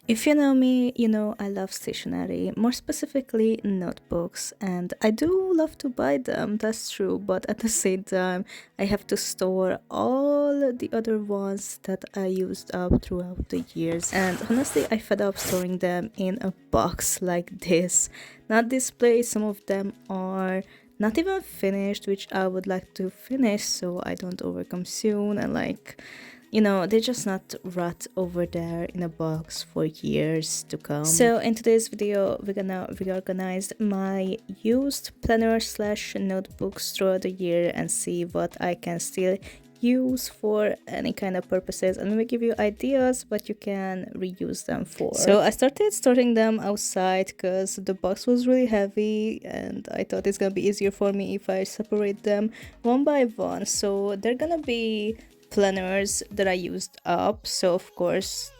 If you know me, you know I love stationery, more specifically notebooks, and I do love to buy them, that's true, but at the same time, I have to store all the other ones that I used up throughout the years. And honestly, I fed up storing them in a box like this. Not displayed, some of them are not even finished, which I would like to finish so I don't overconsume and they're just not rot over there in a box for years to come. So in today's video, we're gonna reorganize my used planner slash notebooks throughout the year and see what I can still use for any kind of purposes, and maybe give you ideas what you can reuse them for. So I started storing them outside because the box was really heavy and I thought it's gonna be easier for me if I separate them one by one. So they're gonna be planners that I used up, so of course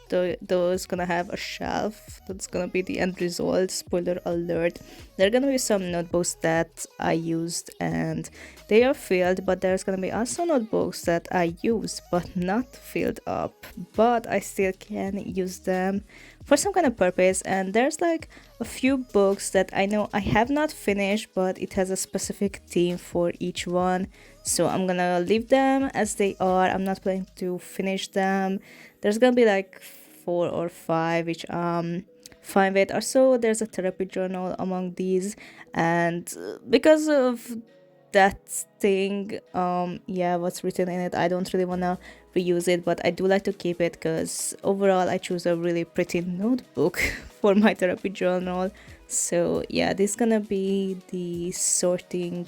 those gonna have a shelf. That's gonna be the end result. Spoiler alert. There are gonna be some notebooks that I used and they are filled, but there's gonna be also notebooks that I used but not filled up, but I still can use them for some kind of purpose. And there's like a few books that I know I have not finished, but it has a specific theme for each one, so I'm gonna leave them as they are. I'm not planning to finish them. There's gonna be like 4 or 5 which fine with. Also, there's a therapy journal among these, and because of that thing, yeah, what's written in it, I don't really want to reuse it, but I do like to keep it because overall I choose a really pretty notebook for my therapy journal. So yeah, this is gonna be the sorting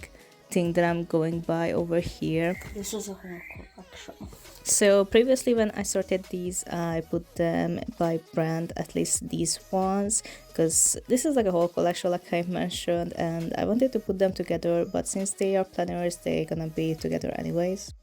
thing that I'm going by over here. This is a whole collection. So previously when I sorted these, I put them by brand, at least these ones, because this is like a whole collection like I mentioned, and I wanted to put them together, but since they are planners, they're gonna be together anyways.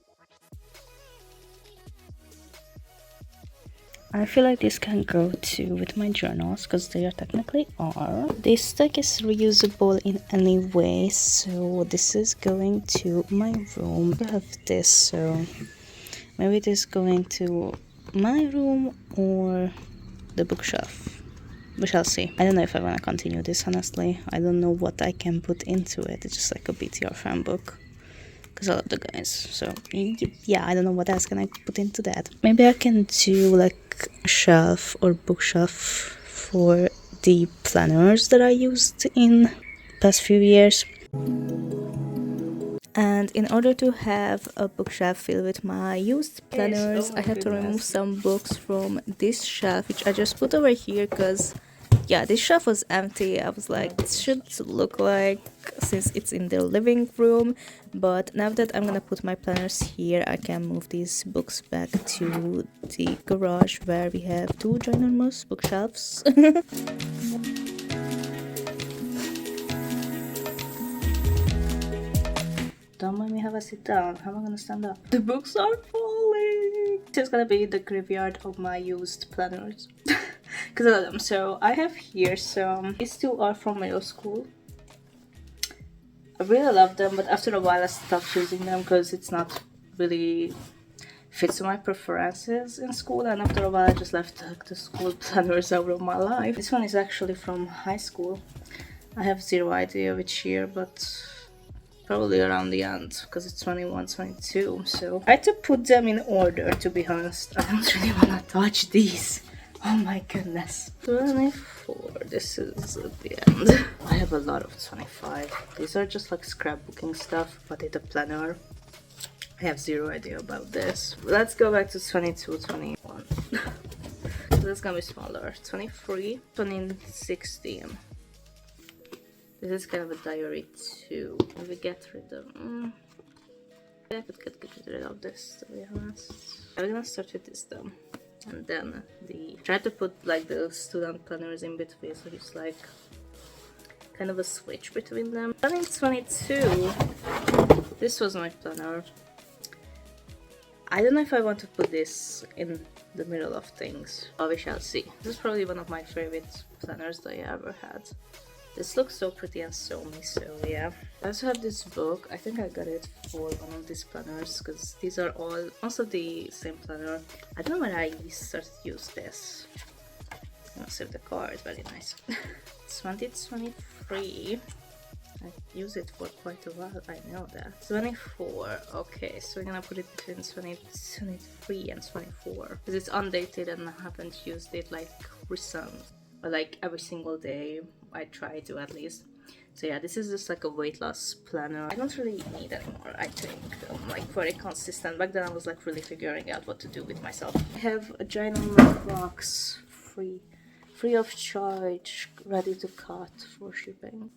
I feel like this can go too with my journals because they are technically are. This stack is reusable in any way, so this is going to my room. I have this, so maybe it is going to my room or the bookshelf. We shall see. I don't know if I want to continue this, honestly. I don't know what I can put into it. It's just like a BTR fan book, because I love the guys. So yeah, I don't know what else can I put into that. Maybe I can do like a shelf or bookshelf for the planners that I used in past few years. And in order to have a bookshelf filled with my used planners, I had to remove some books from this shelf, which I just put over here because, yeah, this shelf was empty. I was like, this should look like, since it's in the living room. But now that I'm gonna put my planners here, I can move these books back to the garage where we have 2 ginormous bookshelves. Don't make me have a sit down. How am I gonna stand up? The books are falling. This is gonna be the graveyard of my used planners. Because I love them. So I have here some. These 2 are from middle school. I really love them, but after a while I stopped using them because it's not really fits my preferences in school, and after a while I just left the school planners out of my life. This one is actually from high school. I have zero idea which year, but probably around the end because it's 21, 22. So I had to put them in order, to be honest. I don't really want to touch these. Oh my goodness. 24. This is at the end. I have a lot of 25. These are just like scrapbooking stuff, but in the planner. I have zero idea about this. Let's go back to 22, 21. So that's gonna be smaller. 23, 2016. This is kind of a diary too. If we get rid of... I could get rid of this, to be honest. I'm gonna start with this though. And then try to put like the student planners in between, so it's like kind of a switch between them. 2022, this was my planner. I don't know if I want to put this in the middle of things, but we shall see. This is probably one of my favorite planners that I ever had. This looks so pretty and so me, so yeah. I also have this book. I think I got it for one of these planners because these are all also the same planner. I don't know when I started to use this. gonna save the card, very nice. 2023. I use it for quite a while, I know that. 24, okay, so we're gonna put it between 23 and 24. Because it's undated and I haven't used it like recent. But like every single day, I try to at least. So yeah, this is just like a weight loss planner. I don't really need anymore, I think. I'm like very consistent. Back then I was like really figuring out what to do with myself. I have a giant box, free of charge, ready to cut for shipping.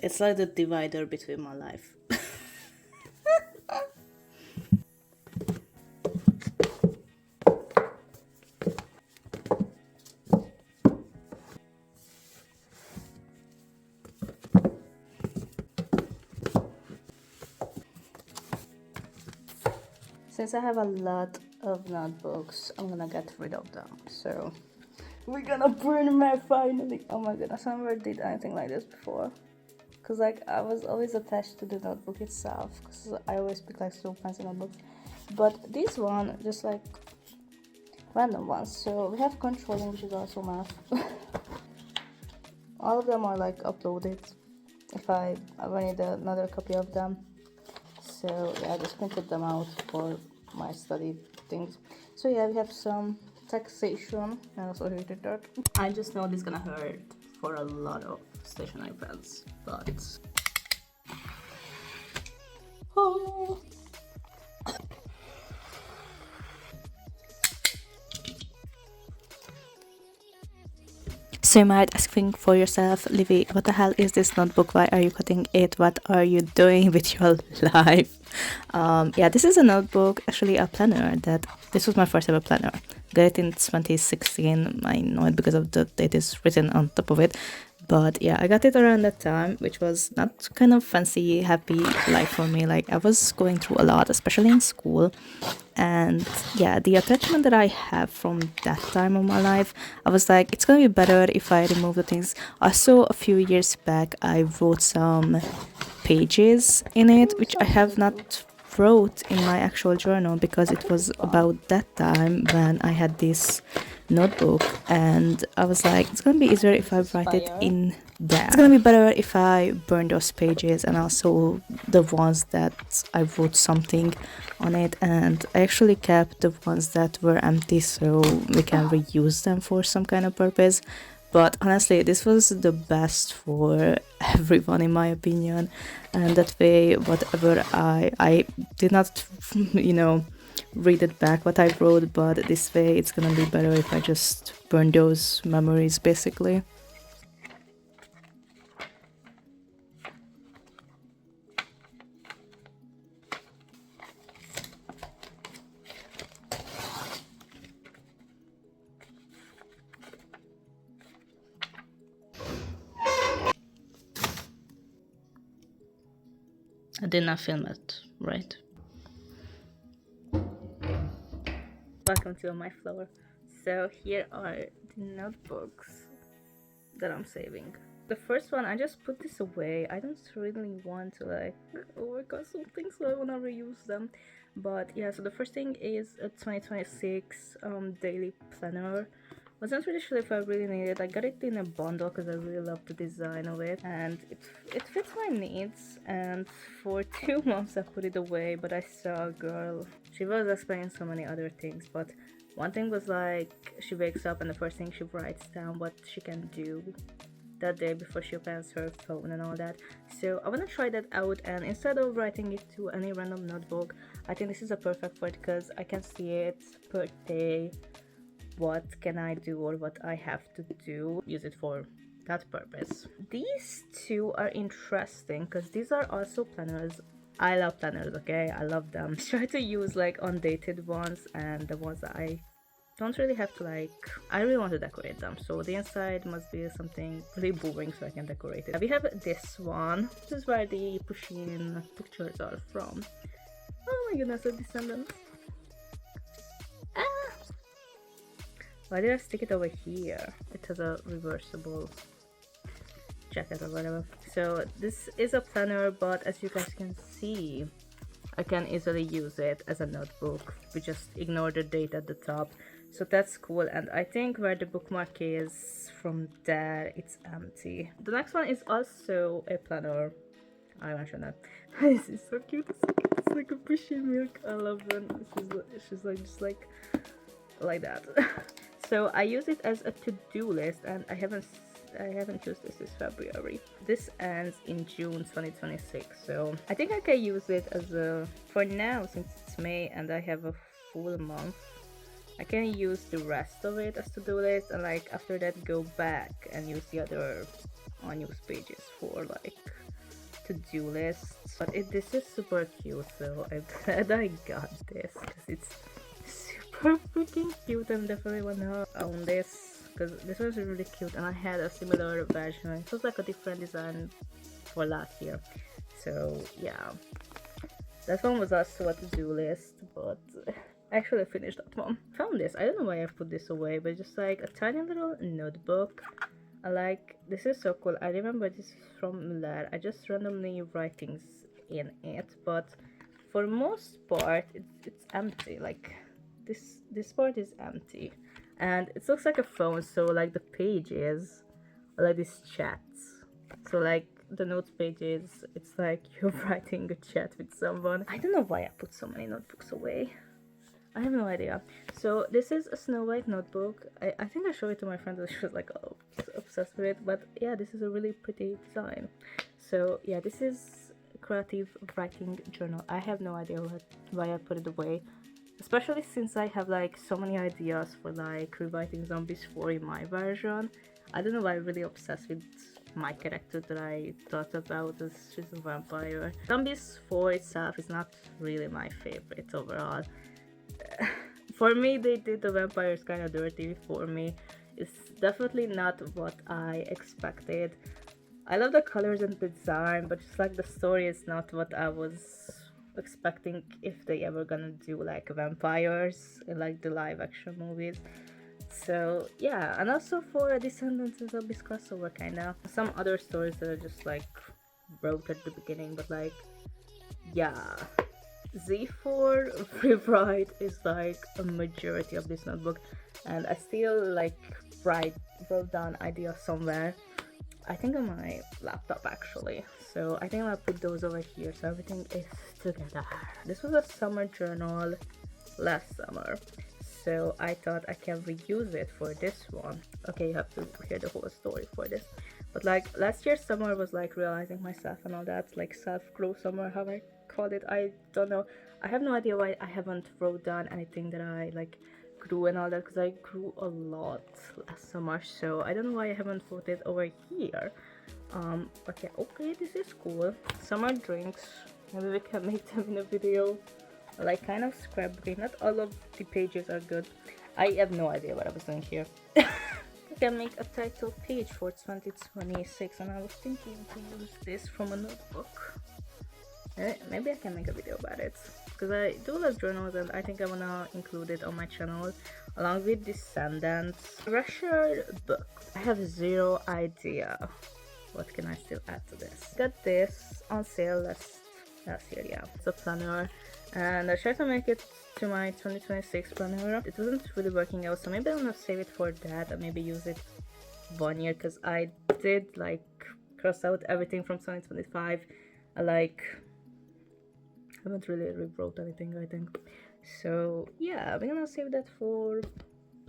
It's like the divider between my life. Since I have a lot of notebooks, I'm gonna get rid of them. So we're gonna burn them finally. Oh my goodness, I never did anything like this before. Cause like I was always attached to the notebook itself. Cause I always pick like so fancy notebooks. But this one, just like random ones. So we have controlling, which is also math. All of them are like uploaded. If I ever need another copy of them. So yeah, I just printed them out for my study things. So yeah, we have some taxation. I also hated that. I just know this is gonna hurt for a lot of stationery pens, but oh. So you might asking for yourself, Livy, what the hell is this notebook? Why are you cutting it? What are you doing with your life? Yeah, this is a notebook, actually a planner that this was my first ever planner. Got it in 2016. I know it because of the date is written on top of it. But yeah, I got it around that time, which was not kind of fancy, happy life for me. Like I was going through a lot, especially in school. And yeah, the attachment that I have from that time of my life, I was like, it's gonna be better if I remove the things. Also, a few years back, I wrote some pages in it, which I have not wrote in my actual journal because it was about that time when I had this notebook and I was like, it's gonna be easier if I write it in there. It's gonna be better if I burn those pages and also the ones that I wrote something on it, and I actually kept the ones that were empty so we can reuse them for some kind of purpose. But honestly, this was the best for everyone in my opinion, and that way whatever I did not read it back what I wrote, but this way it's gonna be better if I just burn those memories basically. I did not film it, right? Welcome to my floor. So here are the notebooks that I'm saving. The first one, I just put this away. I don't really want to like overcut something, so I want to reuse them. But yeah, so the first thing is a 2026 daily planner. Wasn't really sure if I really need it. I got it in a bundle because I really love the design of it and it fits my needs. And for 2 months I put it away, but I saw a girl. She was explaining so many other things, but one thing was like she wakes up and the first thing she writes down what she can do that day before she opens her phone and all that. So I want to try that out, and instead of writing it to any random notebook, I think this is a perfect for it because I can see it per day. What can I do or what I have to do, use it for that purpose. These two are interesting because these are also planners. I love planners, okay? I love them. Try to use like undated ones and the ones that I don't really have to like, I really want to decorate them, so the inside must be something really boring so I can decorate it. We have this one. This is where the push-in pictures are from. Oh my goodness, the descendants. Ah! Why did I stick it over here? It has a reversible jacket or whatever. So this is a planner, but as you guys can see, I can easily use it as a notebook. We just ignore the date at the top. So that's cool, and I think where the bookmark is, from there it's empty. The next one is also a planner. I mentioned that. This is so cute. It's like a pushy milk. I love when she's like just like that. So I use it as a to-do list, and I haven't used this since February. This ends in June 2026, so I think I can use it as a, for now, since it's May and I have a full month, I can use the rest of it as to-do list, and like after that go back and use the other unused pages for like to-do lists. But this is super cute, so I'm glad I got this because it's super freaking cute. I'm definitely wanna own this because this was really cute, and I had a similar version. It was like a different design for last year. So yeah, that one was also a to-do list, but I actually finished that one. Found this. I don't know why I put this away, but just like a tiny little notebook. I like, this is so cool. I remember this from Muller. I just randomly write things in it, but for most part it's empty. Like this part is empty, and it looks like a phone. So like the pages are like these chats. So like the notes pages, it's like you're writing a chat with someone. I don't know why I put so many notebooks away. I have no idea. So this is a Snow White notebook. I think I showed it to my friend and she was like, oh, obsessed with it. But yeah, this is a really pretty design. So yeah, this is a creative writing journal. I have no idea why I put it away. Especially since I have like so many ideas for like rewriting Zombies 4 in my version. I don't know why I'm really obsessed with my character that I thought about as she's a vampire. Zombies 4 itself is not really my favorite overall. For me, they did the vampires kind of dirty for me. It's definitely not what I expected. I love the colors and the design, but just like the story is not what I was expecting if they ever gonna do like vampires in like the live action movies. So yeah, and also for a Descendants and Zombies crossover kinda. Some other stories that are just like wrote at the beginning, but like yeah. Z4 rewrite is like a majority of this notebook, and I still like wrote down ideas somewhere. I think on my laptop actually. So I think I'll put those over here so everything is together. This was a summer journal last summer, so I thought I can reuse it for this one. Okay, you have to hear the whole story for this. But like last year's summer was like realizing myself and all that, like self-growth summer, how I called it. I don't know. I have no idea why I haven't wrote down anything that I like grew and all that, because I grew a lot last summer, so I don't know why I haven't put it over here. But yeah, okay, this is cool. Summer drinks, maybe we can make them in a video. Like kind of scrapbooking. Not all of the pages are good. I have no idea what I was doing here. I can make a title page for 2026, and I was thinking to use this from a notebook. Maybe I can make a video about it, because I do love journals and I think I wanna include it on my channel along with Descendants. Russia book. I have zero idea what can I still add to this. Got this on sale last year, yeah. It's a planner, and I tried to make it to my 2026 planner. It wasn't really working out, so maybe I'm gonna save it for that and maybe use it 1 year, because I did like cross out everything from 2025. I like haven't really rewrote anything, I think. So yeah, we're gonna save that for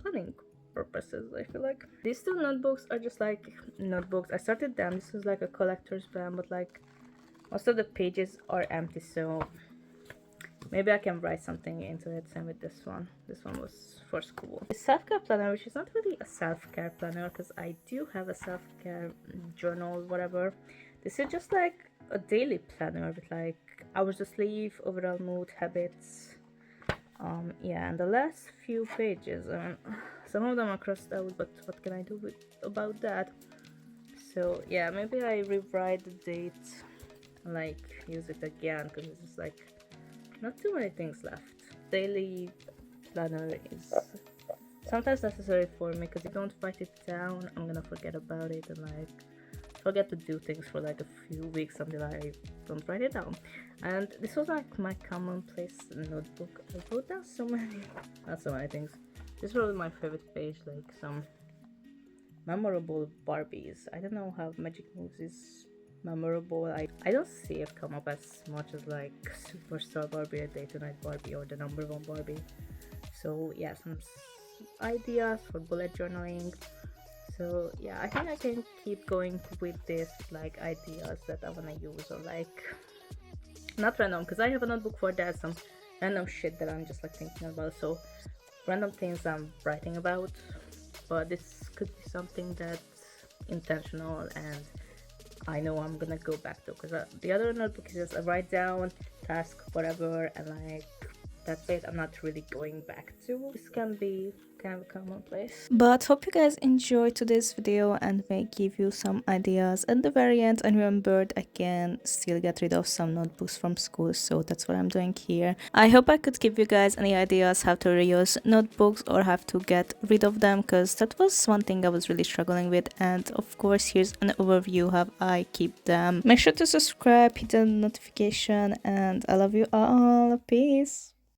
planning purposes, I feel like. These two notebooks are just like notebooks. I started them. This is like a collector's plan, but like most of the pages are empty, so maybe I can write something into it. Same with this one. This one was for school. The self-care planner, which is not really a self-care planner because I do have a self-care journal, whatever. This is just like a daily planner with like hours to sleep, overall mood, habits. Yeah, and the last few pages, some of them are crossed out, but what can I do about that? So yeah, maybe I rewrite the date, like use it again, because it's like not too many things left. Daily planner is sometimes necessary for me, because if I don't write it down, I'm gonna forget about it and like forget to do things for like a few weeks until I don't write it down. And this was like my commonplace notebook. I wrote down so many, not so many things. This was my favorite page, like some memorable Barbies. I don't know how Magic Moves is memorable. I don't see it come up as much as like Superstar Barbie or Day to Night Barbie or the number one Barbie. So yeah, some ideas for bullet journaling. So yeah, I think I can keep going with this like ideas that I wanna use, or like not random, because I have a notebook for that, some random shit that I'm just like thinking about. So random things I'm writing about, but this could be something that's intentional and I know I'm gonna go back to, because the other notebook is just a write down task, whatever, and like that's it. I'm not really going back to. This can be kind of commonplace. But hope you guys enjoyed today's video and may give you some ideas at the very end. And remembered I can still get rid of some notebooks from school, so that's what I'm doing here. I hope I could give you guys any ideas how to reuse notebooks or how to get rid of them, because that was one thing I was really struggling with. And of course, here's an overview how I keep them. Make sure to subscribe, hit the notification, and I love you all. Peace.